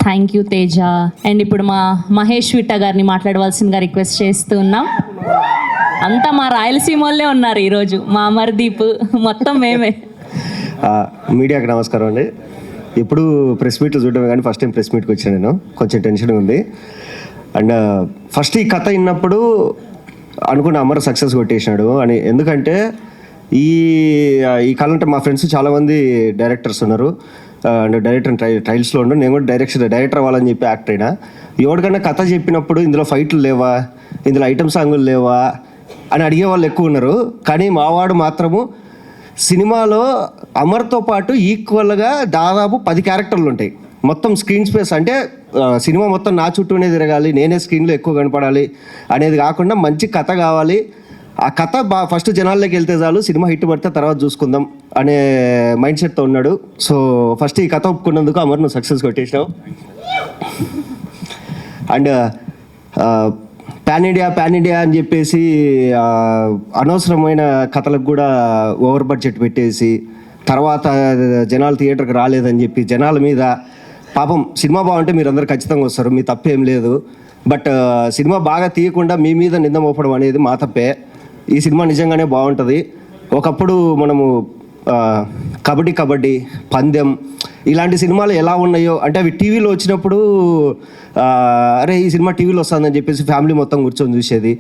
Thank you Teja. And ఇప్పుడు మా మహేష్ విట్ట గారిని మాట్లాడవలసిందిగా రిక్వెస్ట్ చేస్తున్నాం. అంతా మా రాయలసీమ వాళ్ళే ఉన్నారు ఈరోజు, మా అమర్దీప్ మొత్తం మేమే. మీడియాకి నమస్కారం అండి. ఎప్పుడు ప్రెస్ మీట్లు చూడడమే కానీ ఫస్ట్ టైం ప్రెస్ మీట్కి వచ్చాను. నేను కొంచెం టెన్షన్ ఉంది. అండ్ ఫస్ట్ ఈ కథ విన్నప్పుడు అనుకున్న అమర్ సక్సెస్ కొట్టేసినాడు అని. ఎందుకంటే ఈ కాలం అంటే మా ఫ్రెండ్స్ చాలామంది డైరెక్టర్స్ ఉన్నారు. అండ్ డైరెక్టర్ ట్రైల్స్లో ఉండు. నేను కూడా డైరెక్టర్ అవ్వాలని చెప్పి యాక్టర్ అయినా. ఎవరికైనా కథ చెప్పినప్పుడు ఇందులో ఫైట్లు లేవా, ఇందులో ఐటమ్ సాంగులు లేవా అని అడిగే వాళ్ళు ఎక్కువ ఉన్నారు. కానీ మావాడు మాత్రము సినిమాలో అమర్తో పాటు ఈక్వల్గా దాదాపు 10 క్యారెక్టర్లు ఉంటాయి. మొత్తం స్క్రీన్ స్పేస్ అంటే సినిమా మొత్తం నా చుట్టూనే తిరగాలి, నేనే స్క్రీన్లో ఎక్కువ కనపడాలి అనేది కాకుండా మంచి కథ కావాలి. ఆ కథ ఫస్ట్ జనాల్లోకి వెళ్తే చాలు, సినిమా హిట్ పడితే తర్వాత చూసుకుందాం అనే మైండ్ సెట్తో ఉన్నాడు. సో ఫస్ట్ ఈ కథ ఒప్పుకున్నందుకు అమర్ నువ్వు సక్సెస్ కొట్టేసినావు. అండ్ పాన్ ఇండియా అని చెప్పేసి అనవసరమైన కథలకు కూడా ఓవర్ బడ్జెట్ పెట్టేసి తర్వాత జనాలు థియేటర్కి రాలేదని చెప్పి జనాల మీద పాపం సినిమా బాగుంటే మీరు అందరు ఖచ్చితంగా వస్తారు, మీ తప్పేం లేదు. బట్ సినిమా బాగా తీయకుండా మీ మీద నింద మోపడం అనేది మా తప్పే. ఈ సినిమా నిజంగానే బాగుంటుంది. ఒకప్పుడు మనము కబడ్డీ, పందెం ఇలాంటి సినిమాలు ఎలా ఉన్నాయో అంటే అవి టీవీలో వచ్చినప్పుడు అరే ఈ సినిమా టీవీలో వస్తుందని చెప్పేసి ఫ్యామిలీ మొత్తం కూర్చొని చూసేది.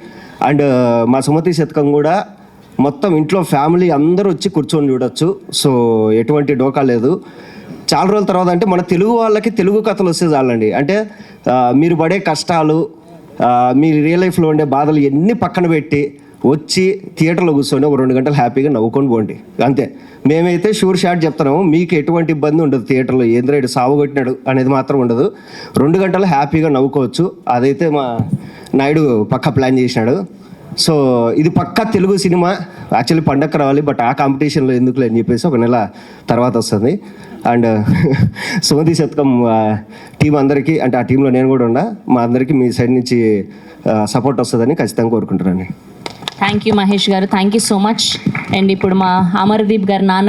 అండ్ మా సుమతి శతకం కూడా మొత్తం ఇంట్లో ఫ్యామిలీ అందరూ వచ్చి కూర్చొని చూడొచ్చు. సో ఎటువంటి డోకా లేదు. చాలా రోజుల తర్వాత అంటే మన తెలుగు వాళ్ళకి తెలుగు కథలు వస్తే చాలండి. అంటే మీరు పడే కష్టాలు, మీ రియల్ లైఫ్లో ఉండే బాధలు ఎన్ని పక్కన పెట్టి వచ్చి థియేటర్లో కూర్చొని ఒక 2 గంటలు హ్యాపీగా నవ్వుకొని పోండి అంతే. మేమైతే షూర్ షాట్ చెప్తున్నాము, మీకు ఎటువంటి ఇబ్బంది ఉండదు. థియేటర్లో ఏంద్రేడు సాగుకొట్టినాడు అనేది మాత్రం ఉండదు. 2 గంటలు హ్యాపీగా నవ్వుకోవచ్చు. అదైతే మా నాయుడు పక్కా ప్లాన్ చేసినాడు. సో ఇది పక్కా తెలుగు సినిమా. యాక్చువల్లీ పండగ రావాలి, బట్ ఆ కాంపిటీషన్లో ఎందుకులే అని చెప్పేసి 1 నెల తర్వాత వస్తుంది. అండ్ సుమతి శతకం టీం అందరికీ, అంటే ఆ టీంలో నేను కూడా ఉన్నా, మా అందరికీ మీ సైడ్ నుంచి సపోర్ట్ వస్తుందని ఖచ్చితంగా కోరుకుంటున్నాను. థ్యాంక్ యూ మహేష్ గారు, thank you so much. And ఇప్పుడు మా అమర్దీప్ గారు నాన్న